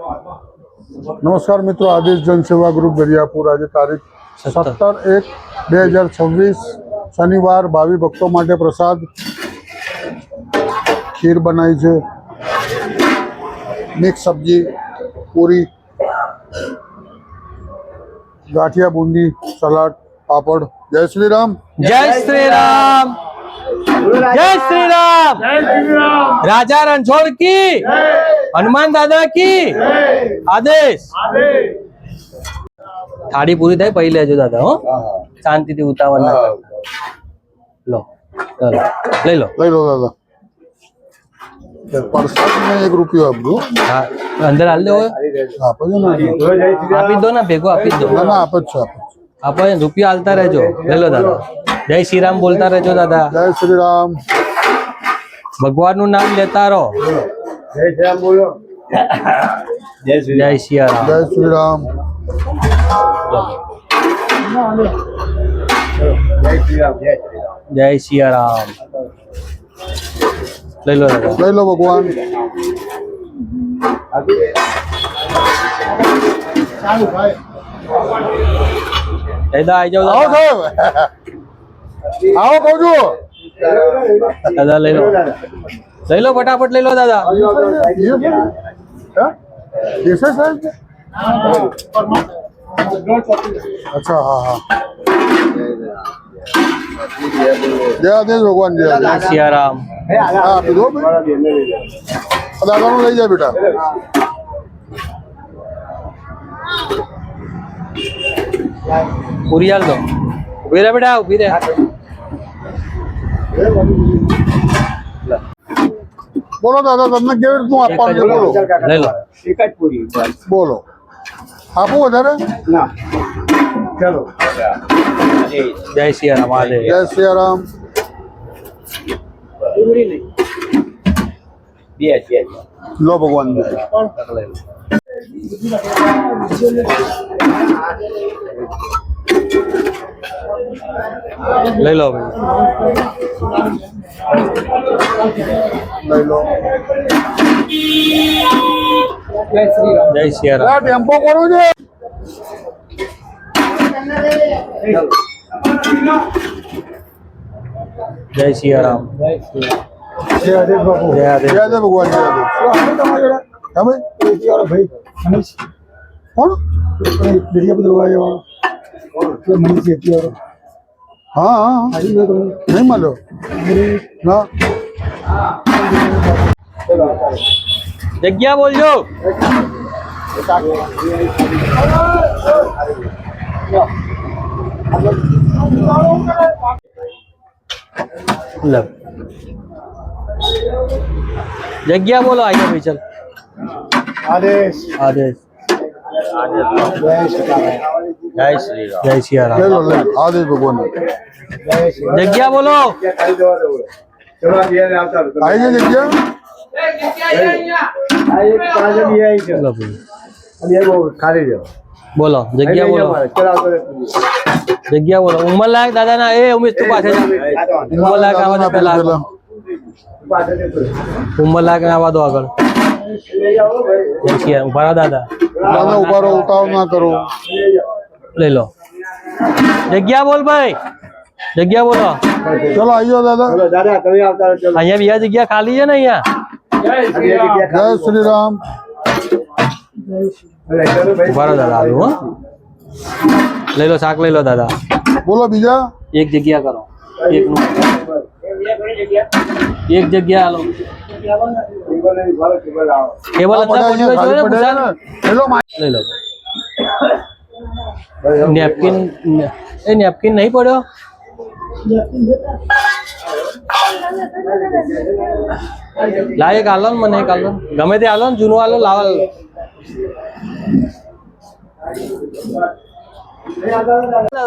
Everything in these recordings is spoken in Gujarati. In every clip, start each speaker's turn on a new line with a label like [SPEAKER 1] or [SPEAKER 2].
[SPEAKER 1] નમસ્કાર મિત્રો, આદેશ જનસેવા ગ્રુપ દરિયાપુર આજે તારીખ 17/1/2026 શનિવાર ભાવિ ભક્તો માટે પ્રસાદ ખીર બનાવી છે, મિક્સ સબ્જી, પૂરી, ગાંઠિયા, બુંદી, સલાડ, પાપડ। જય શ્રી રામ,
[SPEAKER 2] जय श्री राम, जय श्री राम, राजा रणछोड़ की, हनुमान दादा की आदेश। थाળી પૂરી થાય પછી લેજો દાદા, હો શાંતિથી ઉતાવળ ના કરતા। લો ચાલો લઈ લો
[SPEAKER 1] દાદા। પ્રસાદ में 1 રૂપિયો આપજો।
[SPEAKER 2] હા અંદર હાલ દો,
[SPEAKER 1] આપો ને,
[SPEAKER 2] આપી દો ને, ભેગો આપી દો।
[SPEAKER 1] ના આપો જ છે,
[SPEAKER 2] આપો રૂપિયા હાલતા રહેજો। લઈ લો દાદા, જય શ્રી રામ બોલતા રહેજો દાદા।
[SPEAKER 1] જય શ્રી રામ,
[SPEAKER 2] ભગવાન નું નામ લેતા રહો।
[SPEAKER 3] जय श्री राम बोलो।
[SPEAKER 2] જય શ્રી રામ,
[SPEAKER 1] જય શ્રી રામ।
[SPEAKER 3] जय श्री राम, जय श्री राम।
[SPEAKER 2] જય સિયારામ। લઈ લો દાદા,
[SPEAKER 1] લઈ લો ભગવાન।
[SPEAKER 2] દાદા આવી જાઓ
[SPEAKER 1] આવો
[SPEAKER 2] દાદા।
[SPEAKER 1] સાહેબ, આવો કહું છું।
[SPEAKER 2] દાદા લઈ લો ફટાફટ લઈ લો દાદા।
[SPEAKER 1] कैसे सर? अच्छा, हाँ हाँ, जय आदेश भगवान, जय आदेश।
[SPEAKER 2] જય સિયારામ।
[SPEAKER 1] हाँ आप दो भाई, दादा नु लई जा बेटा।
[SPEAKER 2] પૂરી હાલ દો, ઉભી રહે બેટા, ઉભી રહે।
[SPEAKER 1] બોલો દાદા, તમને કેવી રીતનું આપવાનું છે બોલો।
[SPEAKER 2] લઈ લો,
[SPEAKER 3] एक જ पूरी
[SPEAKER 1] બોલો, આપો વધારે।
[SPEAKER 3] ना चलो।
[SPEAKER 2] જય સિયારામ, આદેશ।
[SPEAKER 1] જય સિયારામ।
[SPEAKER 3] पूरी नहीं दिया
[SPEAKER 1] લો ભગવાન, જય।
[SPEAKER 2] લઈ લો ભાઈ,
[SPEAKER 1] લઈ લો।
[SPEAKER 2] જય સિયારામ।
[SPEAKER 1] આ ટેમ્પો કોનો છે?
[SPEAKER 2] જય સિયારામ,
[SPEAKER 1] જય આદેશ બાપુ,
[SPEAKER 2] જય આદેશ।
[SPEAKER 1] જય આદેશ ભગવાન, જય આદેશ। હા ભાઈ, કોણ? हाँ हाँ, नहीं मालो ना।
[SPEAKER 2] જગ્યા બોલજો। લો જગ્યા બોલો, આઈ ભાઈ, ચલ।
[SPEAKER 3] आदेश
[SPEAKER 2] આદેશ।
[SPEAKER 3] जय श्री राम,
[SPEAKER 2] જય શ્રી રામ, જય સિયારામ।
[SPEAKER 1] ले लो, ले लो, आदेश भगवान।
[SPEAKER 3] जय श्री राम।
[SPEAKER 2] જગ્યા બોલો।
[SPEAKER 3] चलो दिया ने आता
[SPEAKER 1] आई गई जग्या।
[SPEAKER 3] आई पांच दिया ही चलो
[SPEAKER 2] બોલો ભાઈ,
[SPEAKER 3] अब ये वो खाली जाओ
[SPEAKER 2] બોલો જગ્યા બોલો,
[SPEAKER 3] चलो
[SPEAKER 2] જગ્યા બોલો। ઉંમરલાયક દાદા ના, એ ઉમેશ તું પાછળ જા। ઉંમરલાયક આવા દો પેલા, ઉંમરલાયક આવા દો આગળ। જય સિયારામ, ઉભા રહો દાદા,
[SPEAKER 1] दादा ऊपर उताव ना करो।
[SPEAKER 2] લઈ લો જગ્યા બોલ ભાઈ, જગ્યા બોલો।
[SPEAKER 1] चलो आइयो दादा।
[SPEAKER 3] चलो दादा कभी आता चलो
[SPEAKER 2] અહીંયા બીજા જગ્યા ખાલી છે ને અહીંયા।
[SPEAKER 1] जय श्री राम।
[SPEAKER 3] चलो भाई
[SPEAKER 2] ઉભા રહો દાદા, આવ્યું હો। લઈ લો શાક, લઈ લો દાદા।
[SPEAKER 1] बोलो बीजा।
[SPEAKER 2] એક જગ્યા કરો, એક નું એક જગ્યા હાલો। ટેબલ અંદર પડ્યો છે ને ભૂષણ?
[SPEAKER 1] हेलो
[SPEAKER 2] લઈ લો। નેપકિન, એ નેપકિન નહીં પડ્યો? લાવ એક હાલો ને, મને એક હાલો, ગમે તે હાલો ને, જૂનું હાલો, લાવ।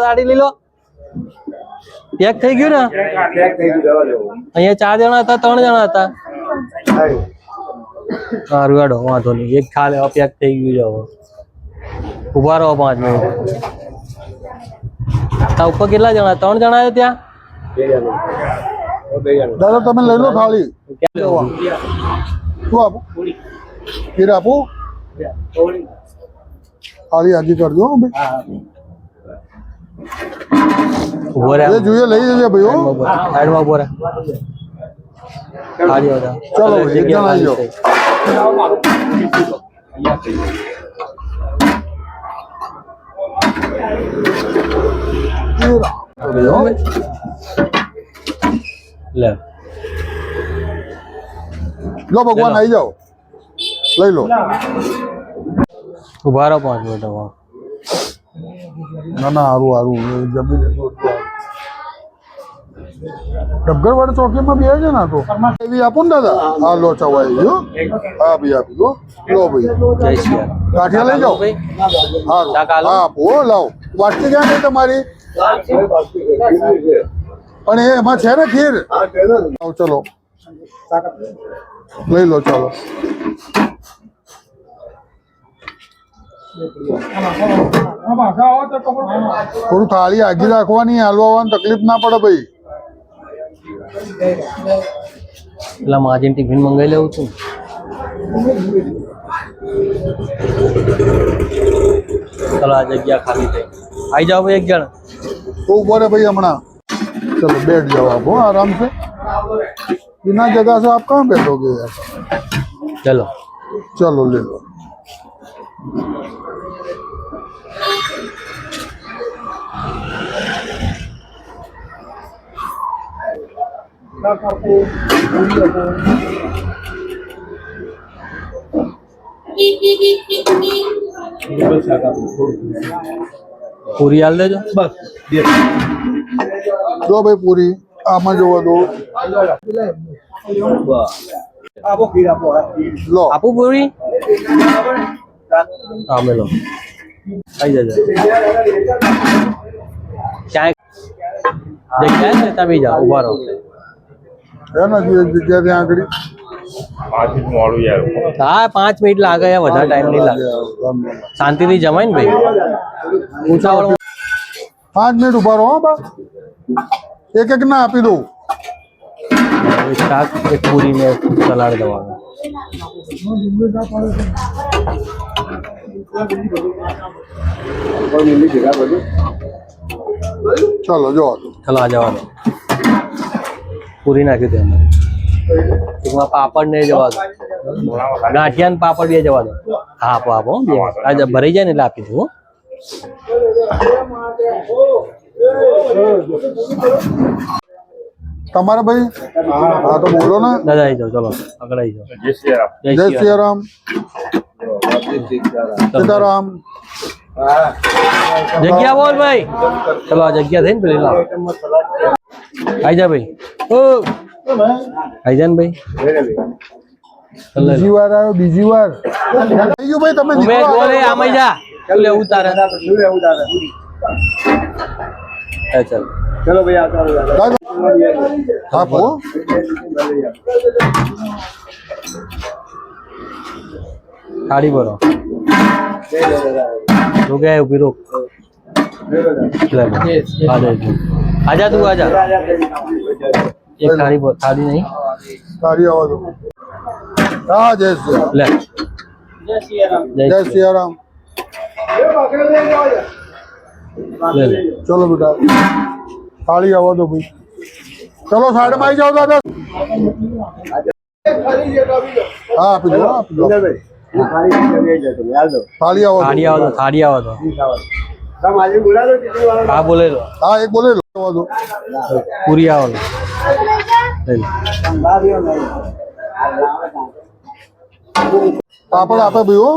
[SPEAKER 2] ગાડી લઈ લો, પેક થઈ ગયું ને? અહીંયા 4 જણા હતા, 3 જણા હતા। સારું હેડો, વાંધો નહીં, એક ખા લેવા, પેક થઈ ગયું છે। ઉભા રહો 5 મિનિટ। તા ઉપર કેટલા જણા? 3 જણા છે ત્યાં।
[SPEAKER 1] दादा તમે લઈ લો થાળી। શું આપો? ખીર આપો। थाली हाजी कर दो भाई
[SPEAKER 2] ઉભો રહે
[SPEAKER 1] ये जुए લઈ જજે ભાઈ હો
[SPEAKER 2] સાઈડમાં ઉભો રહે થાળી આવતા
[SPEAKER 1] ચલો ભાઈ, એક જણ આવી જાઓ.
[SPEAKER 2] લે
[SPEAKER 1] લો ભગવાન આવી જાઓ લઈ લો
[SPEAKER 2] ઉભા રહો 5 મિનિટ હવે
[SPEAKER 1] ના ના હારું હારું જમી લીધું ડબગર વાળી ચોકીમાં બે છે ને આ તો એવી આપો ને દાદા હા લો ચવાઈ ગયો હા ભાઈ આપી દો લો ભાઈ
[SPEAKER 2] જય શ્રી રામ
[SPEAKER 1] ગાંઠિયા લઈ જાઓ
[SPEAKER 2] ભાઈ
[SPEAKER 1] હારું
[SPEAKER 2] ચા કાલો?
[SPEAKER 1] હા આપો લાવો વાટકી ક્યાં ગઈ તમારી પણ એમાં છે ને ખીર આવો ચલો લઈ લો ચાલો થોડું થાળી આગી રાખવાની હાલવાની તકલીફ ના પડે ભાઈ
[SPEAKER 2] પેલા માજીન ટિફિન મંગાવી લેવું છું ચલો આ જગ્યા ખાલી થઈ આવી જાઓ ભાઈ એક જણ
[SPEAKER 1] तो ऊपर है भाई हमारा चलो बैठ जाओ आप हो आराम से बिना जगह से आप कहाँ बैठोगे यार
[SPEAKER 2] ચલો
[SPEAKER 1] चलो ले लो
[SPEAKER 2] પૂરી હાલ દેજો બસ
[SPEAKER 1] दो भाई पूरी आमा जो दो लो
[SPEAKER 2] આપું પૂરી હા મેલો આવી જજો ક્યાંય જગ્યા છે તમે જાઓ ઉભા રહો
[SPEAKER 1] है ना जी एक जगह ત્યાં આગળ
[SPEAKER 3] 5 મિનિટ મોડું યાર
[SPEAKER 2] હા 5 મિનિટ લાગે યાર વધારે ટાઈમ નહીં લાગે શાંતિથી જમાય ને ભાઈ ઉતાવળ
[SPEAKER 1] 5 મિનિટ ઉભા રહો બા એક એક ના આપી દઉં
[SPEAKER 2] એક શાક એક પૂરી ને સલાડ દેવાનું
[SPEAKER 1] ચલો જો
[SPEAKER 2] ચલો આ જવા દો પૂરી નાખી દો અમારે ટૂંકમાં પાપડ ને જવા દો ગાંઠિયા ને પાપડ બે જવા દો હા આપો આપો બે આજે ભરાઈ જાય ને એટલે આપી દઉં હો.
[SPEAKER 1] તમારે ભાઈ હા તો બોલો ને
[SPEAKER 2] દાદા આવી જાઓ ચલો આગળ આવી જાઓ
[SPEAKER 3] જય શ્રી રામ
[SPEAKER 1] જય સિયારામ સીતારામ
[SPEAKER 2] જગ્યા બોલ ભાઈ ચલો આ જગ્યા થઈ ને પેલી લાવો આવી જા ભાઈ ઓ આવી જા ને ભાઈ ચલ લે
[SPEAKER 1] બીજી વાર આવ્યો બીજી વાર થઈ ગયું ભાઈ તમે
[SPEAKER 2] ઉમેશ
[SPEAKER 1] નીકળો.
[SPEAKER 2] બોલે આમાં જા તું લે ઉતારે હા ચાલ
[SPEAKER 3] ચલો ભાઈ આવતા
[SPEAKER 1] આપો
[SPEAKER 2] થાળી ભરો રોકે ઉભી રોક લે ભાઈ. આ દે તું. આજા તું આજા એક થાળી થાળી નહીં
[SPEAKER 1] તારી આવા દો હા જય સિયારામ
[SPEAKER 2] લે
[SPEAKER 1] જય
[SPEAKER 2] જય શ્રી
[SPEAKER 1] સિયારામ
[SPEAKER 2] લે લે
[SPEAKER 1] ચલો બેટા થાળી આવવા દો ભાઈ ચલો સાઈડ માં આવી જાઓ દાદા હા આપી દો આપી દો થાળી આવવા
[SPEAKER 2] થાળી
[SPEAKER 1] દો
[SPEAKER 2] આવો તો થાળી આવો તો હા બોલે લો
[SPEAKER 1] હા એક બોલે લો આવવા દો
[SPEAKER 2] પૂરી આવો લો લે લે.
[SPEAKER 1] પાપડ આપે ભાઈ હો